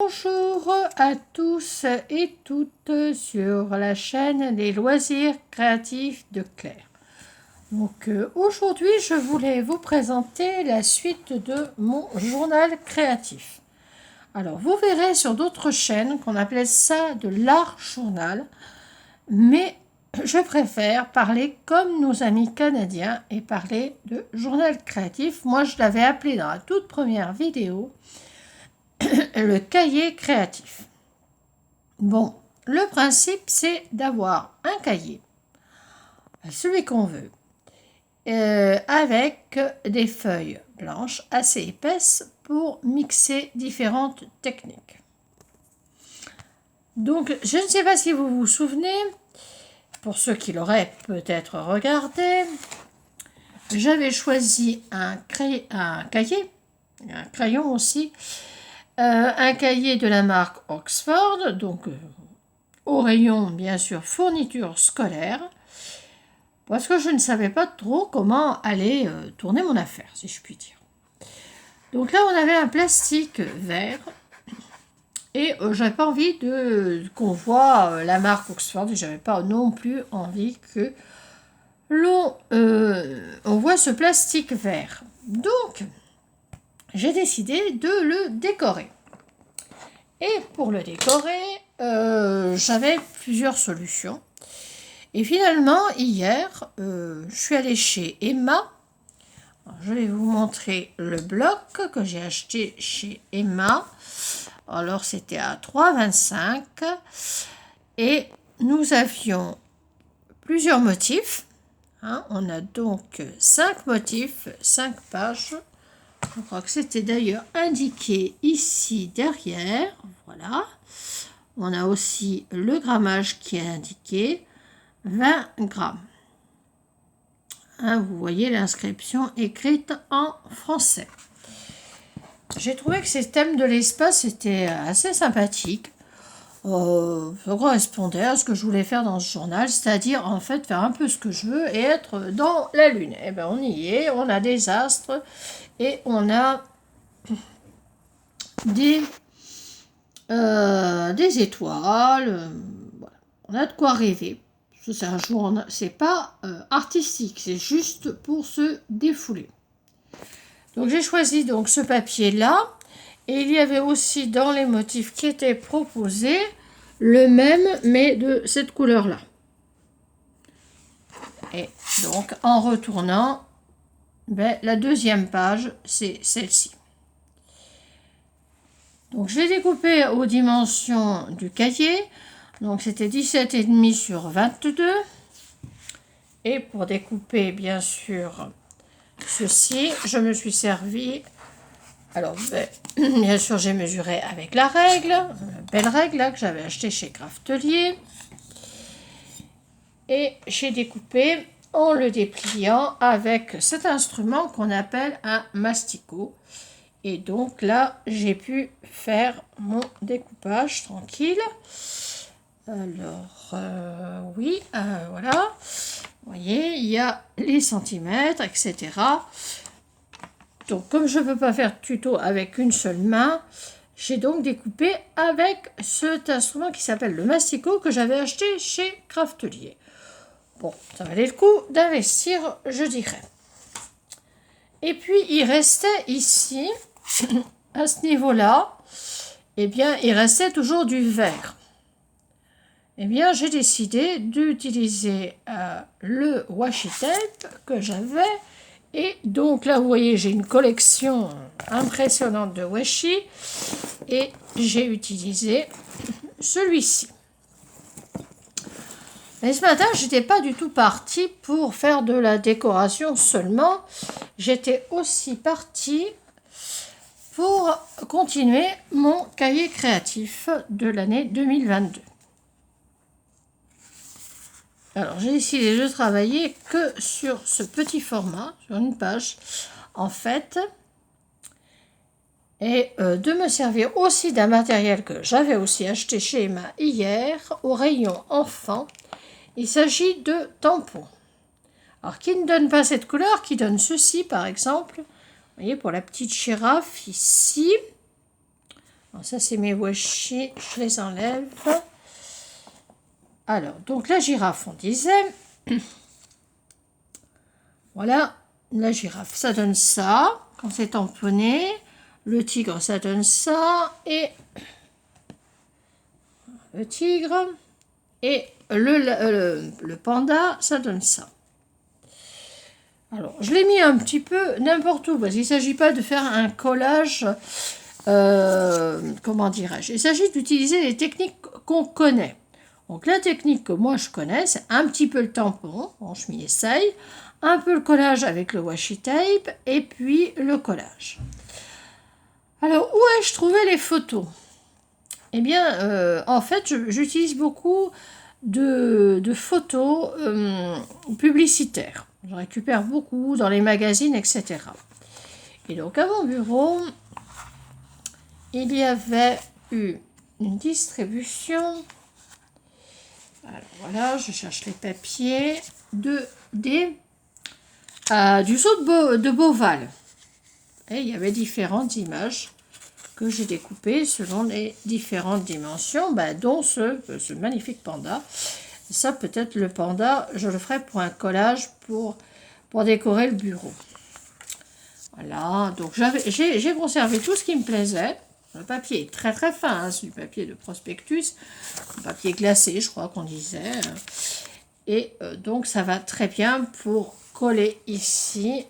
Bonjour à tous et toutes sur la chaîne des loisirs créatifs de Claire. Donc aujourd'hui, je voulais vous présenter la suite de mon journal créatif. Alors, vous verrez sur d'autres chaînes qu'on appelait ça de l'art journal, mais je préfère parler comme nos amis canadiens et parler de journal créatif. Moi, je l'avais appelé dans la toute première vidéo le cahier créatif. Bon, le principe, c'est d'avoir un cahier, celui qu'on veut, avec des feuilles blanches assez épaisses pour mixer différentes techniques. Donc, je ne sais pas si vous vous souvenez, pour ceux qui l'auraient peut-être regardé, j'avais choisi un cahier, un crayon aussi, un cahier de la marque Oxford, donc au rayon bien sûr fourniture scolaire, parce que je ne savais pas trop comment aller tourner mon affaire, si je puis dire. Donc là, on avait un plastique vert, et j'avais pas envie qu'on voit la marque Oxford, et j'avais pas non plus envie que on voit ce plastique vert. Donc, j'ai décidé de le décorer. Et pour le décorer, j'avais plusieurs solutions. Et finalement, hier, je suis allée chez Emma. Alors, je vais vous montrer le bloc que j'ai acheté chez Emma. Alors, c'était à 3,25 €. Et nous avions plusieurs motifs. On a donc 5 motifs, 5 pages. Je crois que c'était d'ailleurs indiqué ici derrière. Voilà. On a aussi le grammage qui est indiqué, 20 grammes. Vous voyez l'inscription écrite en français. J'ai trouvé que ces thèmes de l'espace étaient assez sympathiques. Ça correspondait à ce que je voulais faire dans ce journal, c'est-à-dire en fait faire un peu ce que je veux et être dans la lune. Et bien on y est, on a des astres et on a des étoiles. Voilà. On a de quoi rêver. C'est un journal, c'est pas artistique, c'est juste pour se défouler. Donc j'ai choisi donc ce papier là. Et il y avait aussi dans les motifs qui étaient proposés le même, mais de cette couleur-là. Et donc, en retournant, la deuxième page, c'est celle-ci. Donc, je l'ai découpé aux dimensions du cahier. Donc, c'était 17,5 sur 22. Et pour découper, bien sûr, ceci, je me suis servi... Alors, bien sûr, j'ai mesuré avec la règle, belle règle là, que j'avais achetée chez Craftelier. Et j'ai découpé en le dépliant avec cet instrument qu'on appelle un masticot. Et donc là, j'ai pu faire mon découpage tranquille. Alors, oui, voilà. Vous voyez, il y a les centimètres, etc. Donc, comme je ne peux pas faire tuto avec une seule main, j'ai donc découpé avec cet instrument qui s'appelle le masticot que j'avais acheté chez Craftelier. Bon, ça valait le coup d'investir, je dirais. Et puis, il restait ici, à ce niveau-là, eh bien, il restait toujours du vert. Eh bien, j'ai décidé d'utiliser le washi tape que j'avais. Et donc là, vous voyez, j'ai une collection impressionnante de washi et j'ai utilisé celui-ci. Mais ce matin, je n'étais pas du tout partie pour faire de la décoration seulement. J'étais aussi partie pour continuer mon cahier créatif de l'année 2022. Alors, j'ai décidé de travailler que sur ce petit format, sur une page, en fait, et de me servir aussi d'un matériel que j'avais aussi acheté chez Emma hier, au rayon enfant. Il s'agit de tampons. Alors, qui ne donne pas cette couleur, qui donne ceci, par exemple. Vous voyez, pour la petite girafe, ici. Alors, ça, c'est mes washi. Je les enlève. Alors, donc la girafe, on disait. Voilà, la girafe, ça donne ça. Quand c'est tamponné. Le tigre, ça donne ça. Et le tigre. Et le panda, ça donne ça. Alors, je l'ai mis un petit peu n'importe où, parce qu'il ne s'agit pas de faire un collage, comment dirais-je, il s'agit d'utiliser les techniques qu'on connaît. Donc, la technique que moi je connais, c'est un petit peu le tampon, bon, je m'y essaye, un peu le collage avec le washi tape, et puis le collage. Alors, où ai-je trouvé les photos? Eh bien, en fait, j'utilise beaucoup de photos publicitaires. Je récupère beaucoup dans les magazines, etc. Et donc, à mon bureau, il y avait eu une distribution. Alors, voilà, je cherche les papiers du zoo de Beauval. Et il y avait différentes images que j'ai découpées selon les différentes dimensions, dont ce magnifique panda. Ça, peut-être le panda, je le ferai pour un collage pour décorer le bureau. Voilà, donc j'ai conservé tout ce qui me plaisait. Le papier est très très fin, hein, c'est du papier de prospectus, un papier glacé, je crois qu'on disait. Et donc ça va très bien pour coller ici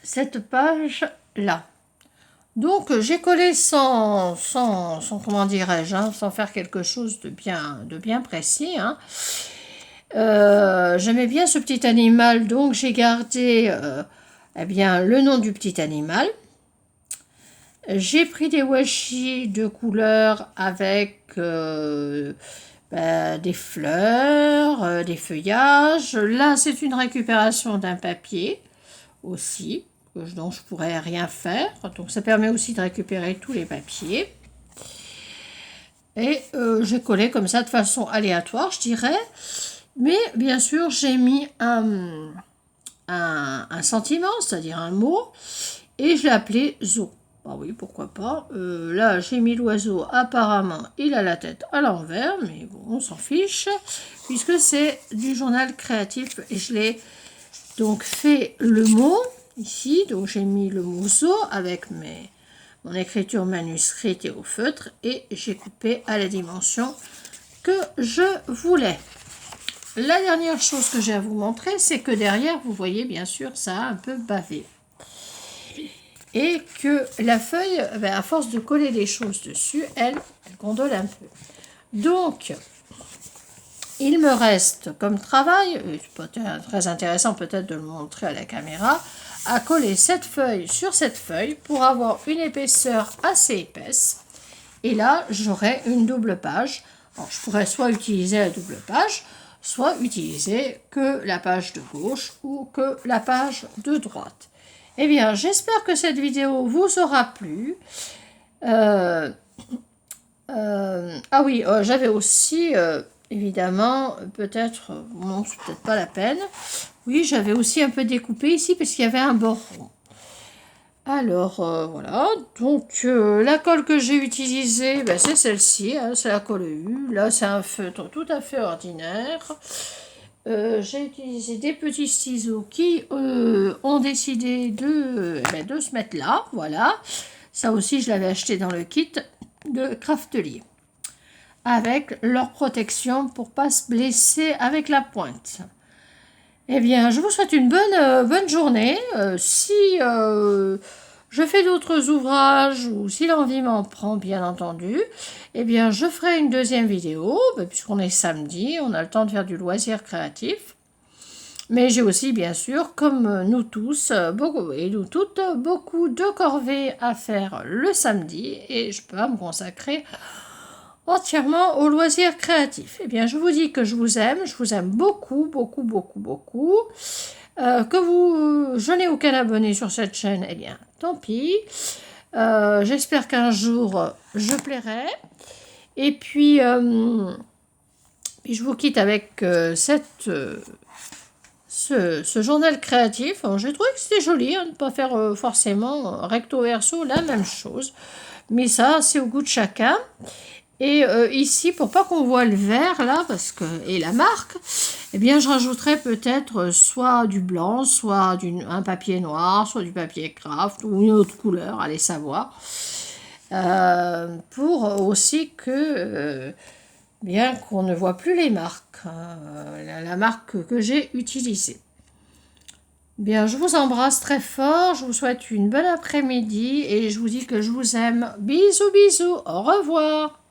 cette page-là. Donc j'ai collé sans comment dirais-je, hein, sans faire quelque chose de bien précis. Hein. J'aimais bien ce petit animal, donc j'ai gardé eh bien, le nom du petit animal. J'ai pris des washi de couleur avec des fleurs, des feuillages. Là, c'est une récupération d'un papier aussi, dont je pourrais rien faire. Donc, ça permet aussi de récupérer tous les papiers. Et j'ai collé comme ça de façon aléatoire, je dirais. Mais bien sûr, j'ai mis un sentiment, c'est-à-dire un mot, et je l'ai appelé zoo. Ah oui, pourquoi pas. Là, j'ai mis l'oiseau, apparemment, il a la tête à l'envers, mais bon, on s'en fiche, puisque c'est du journal créatif, et je l'ai donc fait le mot, ici, donc j'ai mis le mot zoo avec mon écriture manuscrite et au feutre, et j'ai coupé à la dimension que je voulais. La dernière chose que j'ai à vous montrer, c'est que derrière, vous voyez, bien sûr, ça a un peu bavé. Et que la feuille, à force de coller des choses dessus, elle gondole un peu. Donc, il me reste comme travail, c'est très intéressant peut-être de le montrer à la caméra, à coller cette feuille sur cette feuille pour avoir une épaisseur assez épaisse. Et là, j'aurai une double page. Alors, je pourrais soit utiliser la double page, soit utiliser que la page de gauche ou que la page de droite. Eh bien, j'espère que cette vidéo vous aura plu. Ah oui, j'avais aussi, évidemment, peut-être, non, c'est peut-être pas la peine. Oui, j'avais aussi un peu découpé ici parce qu'il y avait un bord rond. Alors, voilà, donc la colle que j'ai utilisée, c'est celle-ci, hein, c'est la colle U. Là, c'est un feutre tout à fait ordinaire. J'ai utilisé des petits ciseaux qui ont décidé de se mettre là, voilà. Ça aussi, je l'avais acheté dans le kit de Craftelier. Avec leur protection pour ne pas se blesser avec la pointe. Eh bien, je vous souhaite une bonne journée. Si je fais d'autres ouvrages ou si l'envie m'en prend, bien entendu, eh bien, je ferai une deuxième vidéo, puisqu'on est samedi, on a le temps de faire du loisir créatif. Mais j'ai aussi, bien sûr, comme nous tous, beaucoup, et nous toutes, beaucoup de corvées à faire le samedi, et je peux pas me consacrer entièrement au loisir créatif. Eh bien, je vous dis que je vous aime beaucoup, beaucoup, beaucoup, beaucoup. Que je n'ai aucun abonné sur cette chaîne, eh bien, tant pis. J'espère qu'un jour, je plairai. Et puis, je vous quitte avec cette ce journal créatif. J'ai trouvé que c'était joli, hein, de ne pas faire forcément recto verso la même chose. Mais ça, c'est au goût de chacun. Et ici, pour pas qu'on voit le vert là, et la marque, eh bien, je rajouterai peut-être soit du blanc, soit un papier noir, soit du papier craft ou une autre couleur, allez savoir. Pour aussi que, bien qu'on ne voit plus les marques, la marque que j'ai utilisée. Bien, je vous embrasse très fort, je vous souhaite une bonne après-midi et je vous dis que je vous aime. Bisous, bisous, au revoir.